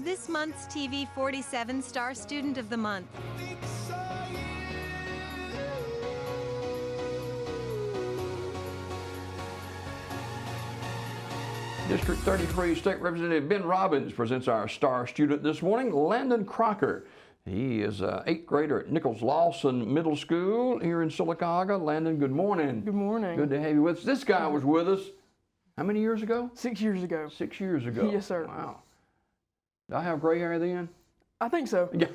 this month's TV 47 Star Student of the Month. District 33 State Representative Ben Robbins presents our star student this morning, Landon Crocker. He is an 8th grader at Nichols-Lawson Middle School here in Sylacauga. Landon, good morning. Good morning. Good to have you with us. This guy was with us how many years ago? 6 years ago. 6 years ago. Yes, sir. Wow. Did I have gray hair then? I think so. Yeah,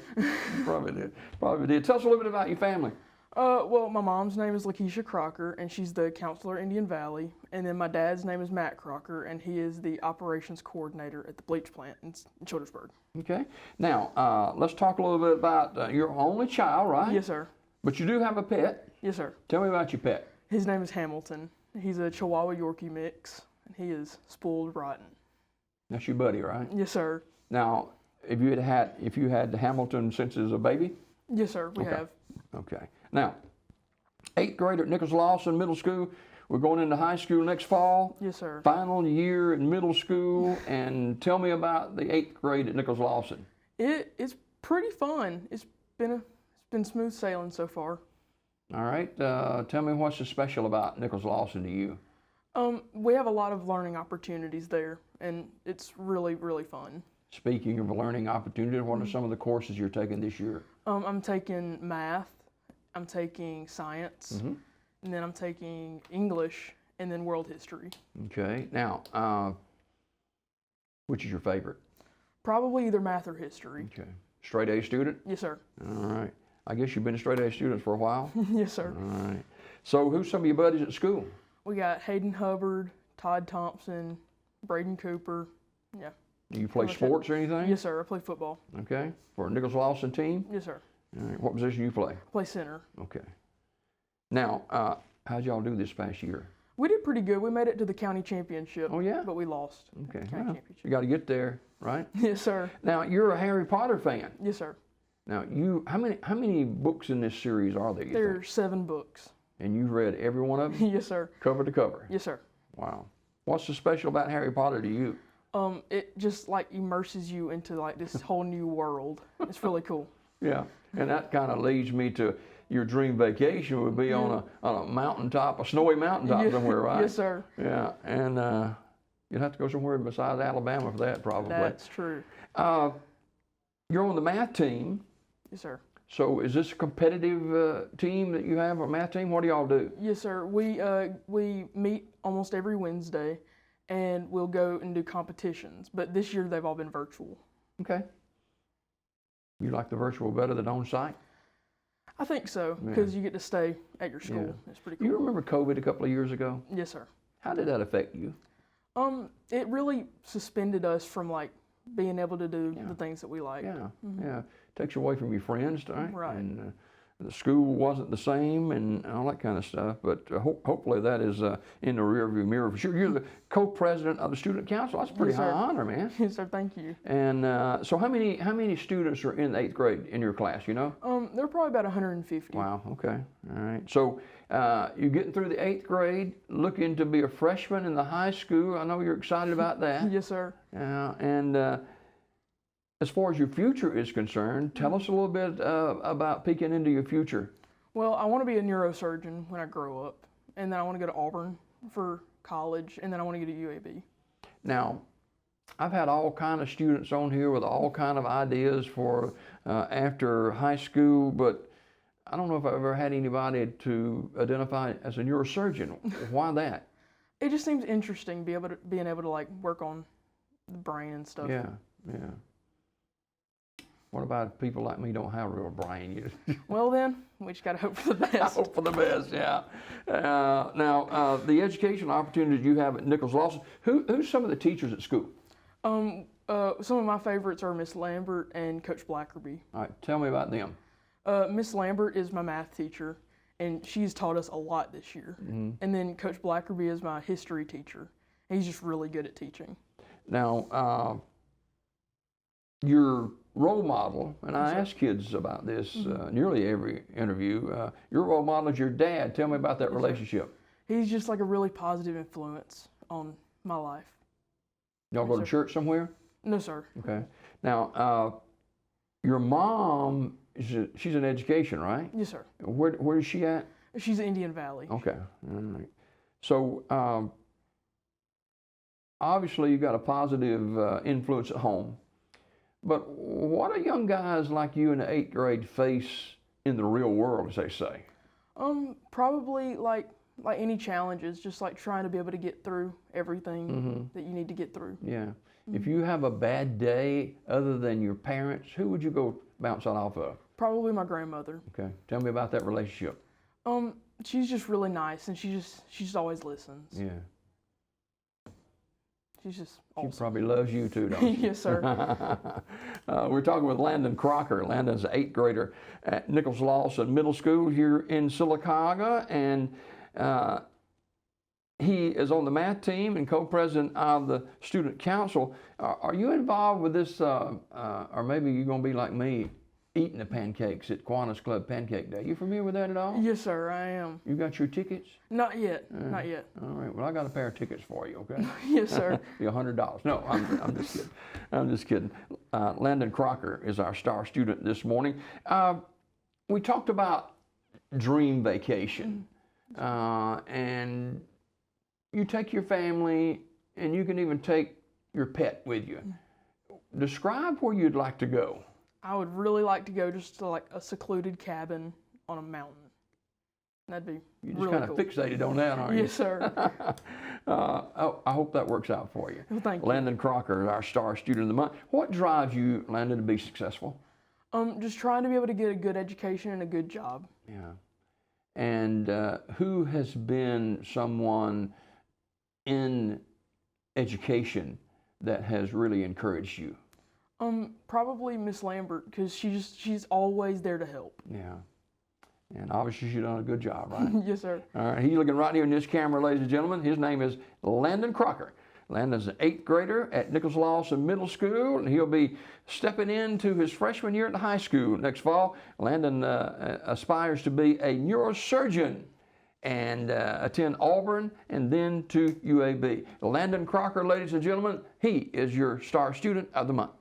probably did. Probably did. Tell us a little bit about your family. Well, my mom's name is Crocker, and she's the counselor at Indian Valley. And then my dad's name is Matt Crocker, and he is the operations coordinator at the bleach plant in Childersburg. Okay. Now, let's talk a little bit about your only child, right? Yes, sir. But you do have a pet. Yes, sir. Tell me about your pet. His name is Hamilton. He's a Chihuahua Yorkie mix, and he is spoiled rotten. That's your buddy, right? Yes, sir. Now, if you had Hamilton since he was a baby? Yes, sir. We have. Okay. Now, 8th grade at Nichols-Lawson Middle School. We're going into high school next fall. Yes, sir. Final year in middle school. And tell me about the 8th grade at Nichols-Lawson. It's pretty fun. It's been smooth sailing so far. All right. Tell me what's so special about Nichols-Lawson to you. We have a lot of learning opportunities there, and it's really, really fun. Speaking of learning opportunities, what are some of the courses you're taking this year? I'm taking math, I'm taking science, and then I'm taking English, and then world history. Okay. Now, which is your favorite? Probably either math or history. Okay. Straight A student? Yes, sir. All right. I guess you've been a straight A student for a while? Yes, sir. All right. So who's some of your buddies at school? We got Hayden Hubbard, Todd Thompson, Braden Cooper. Yeah. Do you play sports or anything? Yes, sir. I play football. Okay. For a Nichols-Lawson team? Yes, sir. All right. What position do you play? Play center. Okay. Now, how'd y'all do this past year? We did pretty good. We made it to the county championship. Oh, yeah? But we lost. Okay. County Well, championship. you got to get there, right? Yes, sir. Now, you're a Harry Potter fan. Yes, sir. Now, how many books in this series are there? There's 7 books. And you've read every one of them? Yes, sir. Cover to cover? Yes, sir. Wow. What's so special about Harry Potter to you? It just like immerses you into like this whole new world. It's really cool. Yeah, and that kind of leads me to your dream vacation would be on a mountaintop, a snowy mountaintop somewhere, right? Yes, sir. Yeah, and you'd have to go somewhere besides Alabama for that, probably. That's true. You're on the math team. Yes, sir. So is this a competitive team that you have, a math team? What do y'all do? Yes, sir. We meet almost every Wednesday, and we'll go and do competitions. But this year they've all been virtual. Okay. You like the virtual better than on site? I think so, because you get to stay at your school. Yeah. It's pretty cool. You remember COVID a couple of years ago? Yes, sir. How did that affect you? It really suspended us from like being able to do the things that we like. Yeah, yeah. Takes you away from your friends, right? Right. And the school wasn't the same and all that kind of stuff. But hopefully that is in the rearview mirror for sure. You're the co-president of the student council. That's a pretty high honor, man. Yes, sir. Thank you. And so how many students are in the 8th grade in your class? You know? There are probably about 150. Wow. Okay. All right. So you're getting through the 8th grade, looking to be a freshman in the high school. I know you're excited about that. Yes, sir. And as far as your future is concerned, tell us a little bit about peeking into your future. Well, I want to be a neurosurgeon when I grow up, and then I want to go to Auburn for college, and then I want to go to UAB. Now, I've had all kind of students on here with all kind of ideas for after high school, but I don't know if I've ever had anybody to identify as a neurosurgeon. Why that? It just seems interesting being able to like work on the brain and stuff. Yeah, yeah. What about if people like me don't have a real brain? Well then, we just got to hope for the best. I hope for the best, yeah. Now, the educational opportunities you have at Nichols-Lawson, who's some of the teachers at school? Some of my favorites are Miss Lambert and Coach Blackerby. All right, tell me about them. Miss Lambert is my math teacher, and she's taught us a lot this year. And then Coach Blackerby is my history teacher. He's just really good at teaching. Now, your role model, and I ask kids about this nearly every interview, your role model is your dad. Tell me about that relationship. He's just like a really positive influence on my life. Y'all go to church somewhere? No, sir. Okay. Now, your mom, she's in education, right? Yes, sir. Where is she at? She's in Indian Valley. Okay. All right. So, obviously, you got a positive influence at home. But what do young guys like you in the 8th grade face in the real world, as they say? Probably like any challenges, just like trying to be able to get through everything that you need to get through. Yeah. If you have a bad day other than your parents, who would you go bounce that off of? Probably my grandmother. Okay. Tell me about that relationship. She's just really nice, and she just always listens. Yeah. She's just She awesome. probably loves you too, don't she? Yes, sir. We're talking with Landon Crocker. Landon's an 8th grader at Nichols-Lawson Middle School here in Sylacauga, and he is on the math team and co-president of the student council. Are you involved with this, or maybe you're going to be like me, eating the pancakes at Kiwanis Club Pancake Day? You familiar with that at all? Yes, sir, I am. You got your tickets? Not yet. Not yet. All right. Well, I got a pair of tickets for you. Okay. Yes, sir. Be $100. No, I'm just kidding. I'm just kidding. Landon Crocker is our star student this morning. We talked about dream vacation, and you take your family, and you can even take your pet with you. Describe where you'd like to go. I would really like to go just to like a secluded cabin on a mountain. That'd be You're just really kind of cool. fixated on that, aren't you? Yes, sir. I hope that works out for you. Well, thank you. Landon Crocker is our star student of the month. What drives you, Landon, to be successful? Just trying to be able to get a good education and a good job. Yeah. And who has been someone in education that has really encouraged you? Probably Miss Lambert, because she's always there to help. Yeah. And obviously she's done a good job, right? Yes, sir. All right. He's looking right here in this camera, ladies and gentlemen. His name is Landon Crocker. Landon's an 8th grader at Nichols-Lawson Middle School, and he'll be stepping into his freshman year at the high school next fall. Landon aspires to be a neurosurgeon and attend Auburn and then to UAB. Landon Crocker, ladies and gentlemen, he is your star student of the month.